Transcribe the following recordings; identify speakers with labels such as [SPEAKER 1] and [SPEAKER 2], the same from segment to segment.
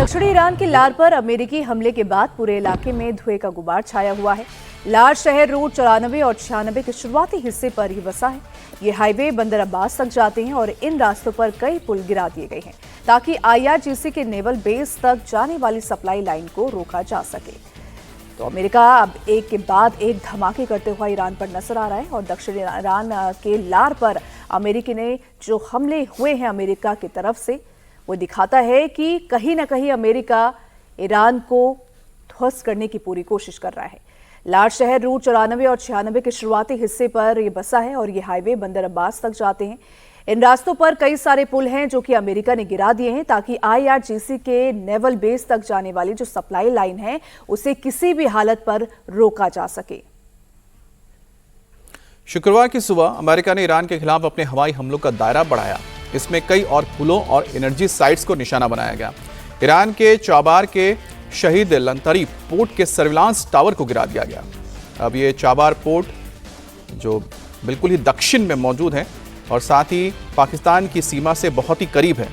[SPEAKER 1] दक्षिणी ईरान की लार पर अमेरिकी हमले के बाद पूरे इलाके में धुएं का गुबार छाया हुआ है। लार शहर रूट 94 और 96 के शुरुआती हिस्से पर ही बसा है। ये हाईवे बंदर अब्बास तक जाते हैं और इन रास्तों पर कई पुल गिरा दिए गए हैं ताकि IRGC के नेवल बेस तक जाने वाली सप्लाई लाइन को रोका जा सके। तो अमेरिका अब एक के बाद एक धमाके करते हुआ ईरान पर नजर आ रहा है और दक्षिणी ईरान के लार पर अमेरिकी ने जो हमले हुए हैं अमेरिका की तरफ से, वो दिखाता है कि कहीं ना कहीं अमेरिका ईरान को ध्वस्त करने की पूरी कोशिश कर रहा है। लार शहर रूट 94 और 96 के शुरुआती हिस्से पर यह बसा है और ये हाईवे बंदर अब्बास तक जाते हैं। इन रास्तों पर कई सारे पुल हैं जो कि अमेरिका ने गिरा दिए हैं ताकि IRGC के नेवल बेस तक जाने वाली जो सप्लाई लाइन है उसे किसी भी हालत पर रोका जा सके।
[SPEAKER 2] शुक्रवार की सुबह अमेरिका ने ईरान के खिलाफ अपने हवाई हमलों का दायरा बढ़ाया। इसमें कई और पुलों और एनर्जी साइट्स को निशाना बनाया गया। ईरान के चाबार के शहीद लंतरी पोर्ट के सर्विलांस टावर को गिरा दिया गया। अब ये चाबार पोर्ट जो बिल्कुल ही दक्षिण में मौजूद है और साथ ही पाकिस्तान की सीमा से बहुत ही करीब है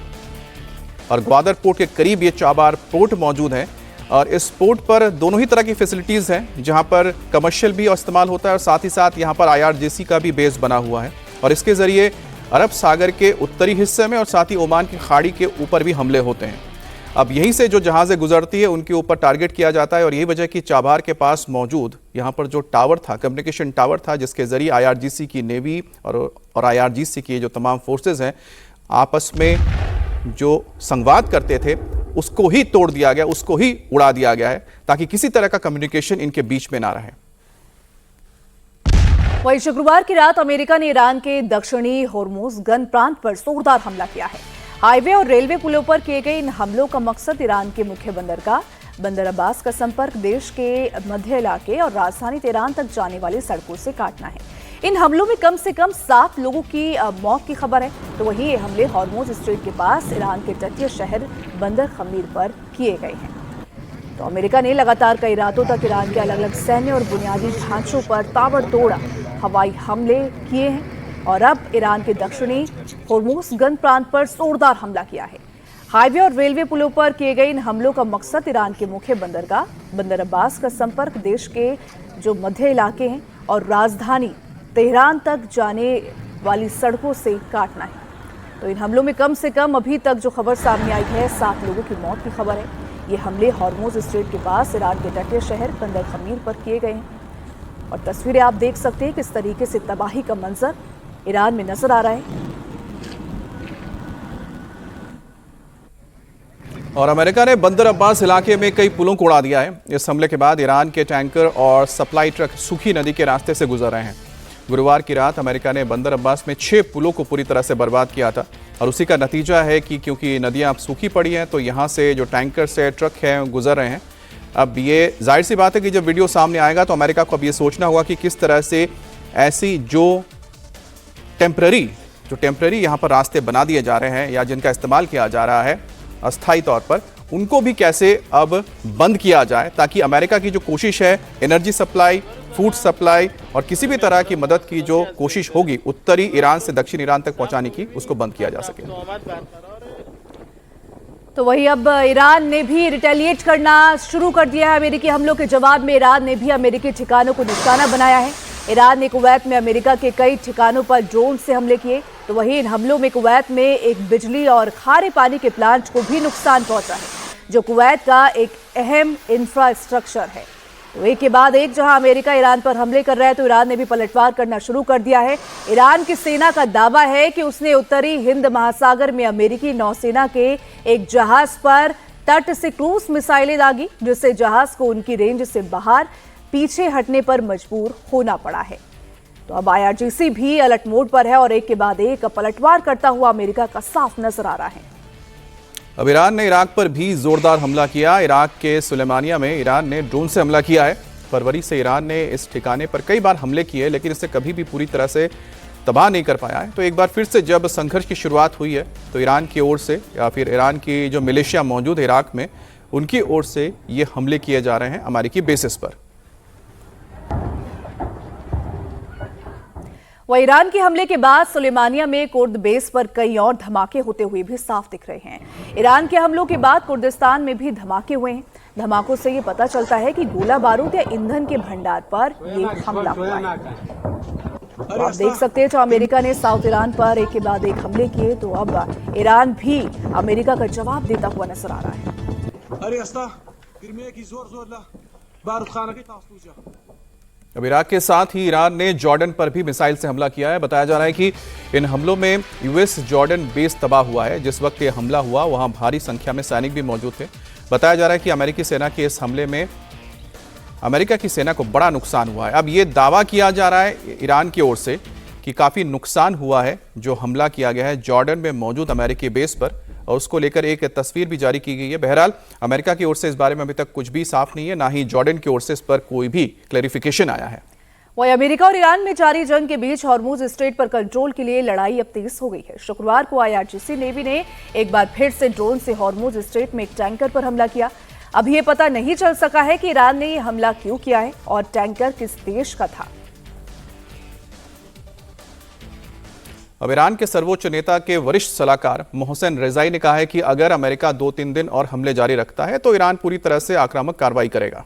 [SPEAKER 2] और ग्वादर पोर्ट के करीब ये चाबार पोर्ट मौजूद है। और इस पोर्ट पर दोनों ही तरह की फैसिलिटीज़ हैं, जहां पर कमर्शियल भी इस्तेमाल होता है और साथ ही साथ यहां पर IRGC का भी बेस बना हुआ है और इसके ज़रिए अरब सागर के उत्तरी हिस्से में और साथ ही ओमान की खाड़ी के ऊपर भी हमले होते हैं। अब यहीं से जो जहाज़ें गुजरती है उनके ऊपर टारगेट किया जाता है और यही वजह कि चाबार के पास मौजूद यहाँ पर जो टावर था, कम्युनिकेशन टावर था, जिसके ज़रिए IRGC की नेवी और IRGC की जो तमाम फोर्सेज हैं आपस में जो संवाद करते थे उसको ही तोड़ दिया गया, उसको ही उड़ा दिया गया है ताकि किसी तरह का कम्युनिकेशन इनके बीच में ना रहे।
[SPEAKER 1] वहीं शुक्रवार की रात अमेरिका ने ईरान के दक्षिणी होर्मुज गन प्रांत पर जोरदार हमला किया है। हाईवे और रेलवे पुलों पर किए गए इन हमलों का मकसद ईरान के मुख्य बंदरगाह बंदर अब्बास का संपर्क देश के मध्य इलाके और राजधानी तेहरान तक जाने वाली सड़कों से काटना है। इन हमलों में कम से कम 7 लोगों की मौत की खबर है। तो वहीं ये हमले हॉर्मुज स्ट्रेट के पास ईरान के तटीय शहर बंदर खमीर पर किए गए हैं। तो अमेरिका ने लगातार कई रातों तक ईरान के अलग अलग सैन्य और बुनियादी ढांचों पर ताबड़तोड़ हवाई हमले किए हैं और अब ईरान के दक्षिणी होर्मुज गन प्रांत पर जोरदार हमला किया है। हाईवे और रेलवे पुलों पर किए गए इन हमलों का मकसद ईरान के मुख्य बंदरगाह बंदर अब्बास का संपर्क देश के जो मध्य इलाके हैं और राजधानी तेहरान तक जाने वाली सड़कों से काटना है। तो इन हमलों में कम से कम अभी तक जो खबर सामने आई है 7 लोगों की मौत की खबर है। ये हमले हॉर्मुज स्ट्रेट के पास ईरान के तटीय शहर बंदर खमीर पर किए गए हैं और तस्वीरें आप देख सकते हैं किस तरीके से तबाही का मंजर ईरान में नजर आ रहा है।
[SPEAKER 2] और अमेरिका ने बंदर अब्बास इलाके में कई पुलों को उड़ा दिया है। इस हमले के बाद ईरान के टैंकर और सप्लाई ट्रक सूखी नदी के रास्ते से गुजर रहे हैं। गुरुवार की रात अमेरिका ने बंदर अब्बास में 6 पुलों को पूरी तरह से बर्बाद किया था और उसी का नतीजा है कि क्योंकि नदियां अब सूखी पड़ी हैं तो यहाँ से जो टैंकर से ट्रक हैं गुजर रहे हैं। अब ये जाहिर सी बात है कि जब वीडियो सामने आएगा तो अमेरिका को अब ये सोचना होगा कि किस तरह से ऐसी जो टेम्पररी यहाँ पर रास्ते बना दिए जा रहे हैं या जिनका इस्तेमाल किया जा रहा है अस्थायी तौर पर, उनको भी कैसे अब बंद किया जाए ताकि अमेरिका की जो कोशिश है एनर्जी सप्लाई, फूड सप्लाई और किसी भी तरह की मदद की जो कोशिश होगी उत्तरी ईरान से दक्षिण ईरान तक पहुंचाने की, उसको बंद किया जा सके।
[SPEAKER 1] तो वही अब ईरान ने भी रिटेलिएट करना शुरू कर दिया है। अमेरिकी हमलों के जवाब में ईरान ने भी अमेरिकी ठिकानों को निशाना बनाया है। ईरान ने कुवैत में अमेरिका के कई ठिकानों पर ड्रोन से हमले किए। तो वहीं इन हमलों में कुवैत में एक बिजली और खारे पानी के प्लांट को भी नुकसान पहुंचा है, जो कुवैत का एक अहम इंफ्रास्ट्रक्चर है। तो एक के बाद एक जहां अमेरिका ईरान पर हमले कर रहा है तो ईरान ने भी पलटवार करना शुरू कर दिया है। ईरान की सेना का दावा है कि उसने उत्तरी हिंद महासागर में अमेरिकी नौसेना के एक जहाज पर तट से क्रूज मिसाइलें दागी, जिससे जहाज को उनकी रेंज से बाहर पीछे हटने पर मजबूर होना पड़ा है। तो अब IRGC भी अलर्ट मोड पर है और एक के बाद एक पलटवार करता हुआ अमेरिका का साफ नजर आ रहा है।
[SPEAKER 2] अब ईरान ने इराक पर भी जोरदार हमला किया। इराक के सुलेमानिया में ईरान ने ड्रोन से हमला किया है। फरवरी से ईरान ने इस ठिकाने पर कई बार हमले किए लेकिन इसे कभी भी पूरी तरह से तबाह नहीं कर पाया है। तो एक बार फिर से जब संघर्ष की शुरुआत हुई है तो ईरान की ओर से या फिर ईरान की जो मिलिशिया मौजूद है इराक में, उनकी ओर से ये हमले किए जा रहे हैं अमेरिकी बेसिस पर।
[SPEAKER 1] वह ईरान के हमले के बाद सुलेमानिया में कुर्द बेस पर कई और धमाके होते हुए भी साफ दिख रहे हैं। ईरान के हमलों के बाद कुर्दिस्तान में भी धमाके हुए हैं। धमाकों से ये पता चलता है कि गोला बारूद या ईंधन के भंडार पर ये हमला हुआ है। तो आप देख सकते हैं, जो अमेरिका ने साउथ ईरान पर एक के बाद एक हमले किए, तो अब ईरान भी अमेरिका का जवाब देता हुआ नजर आ रहा है।
[SPEAKER 2] अब इराक के साथ ही ईरान ने जॉर्डन पर भी मिसाइल से हमला किया है। बताया जा रहा है कि इन हमलों में यूएस जॉर्डन बेस तबाह हुआ है। जिस वक्त ये हमला हुआ वहां भारी संख्या में सैनिक भी मौजूद थे। बताया जा रहा है कि अमेरिकी सेना के इस हमले में अमेरिका की सेना को बड़ा नुकसान हुआ है। अब ये दावा किया जा रहा है ईरान की ओर से कि काफ़ी नुकसान हुआ है जो हमला किया गया है जॉर्डन में मौजूद अमेरिकी बेस पर, और उसको लेकर एक तस्वीर भी जारी की गई है। बहरहाल अमेरिका की ओर से इस बारे में अभी तक कुछ भी साफ नहीं है, ना ही जॉर्डन की ओर से इस पर कोई भी क्लैरिफिकेशन आया है।
[SPEAKER 1] वहीं अमेरिका और ईरान में जारी जंग के बीच हॉर्मुज स्ट्रेट पर कंट्रोल के लिए लड़ाई अब तेज हो गई है। शुक्रवार को IRGC नेवी ने एक बार फिर से ड्रोन से हॉर्मुज स्ट्रेट में एक टैंकर पर हमला किया। अब ये पता नहीं चल सका है कि ईरान ने ये हमला क्यों किया है और टैंकर किस देश का था।
[SPEAKER 2] अब ईरान के सर्वोच्च नेता के वरिष्ठ सलाहकार मोहसिन रेजाई ने कहा है कि अगर अमेरिका 2-3 दिन और हमले जारी रखता है तो ईरान पूरी तरह से आक्रामक कार्रवाई करेगा।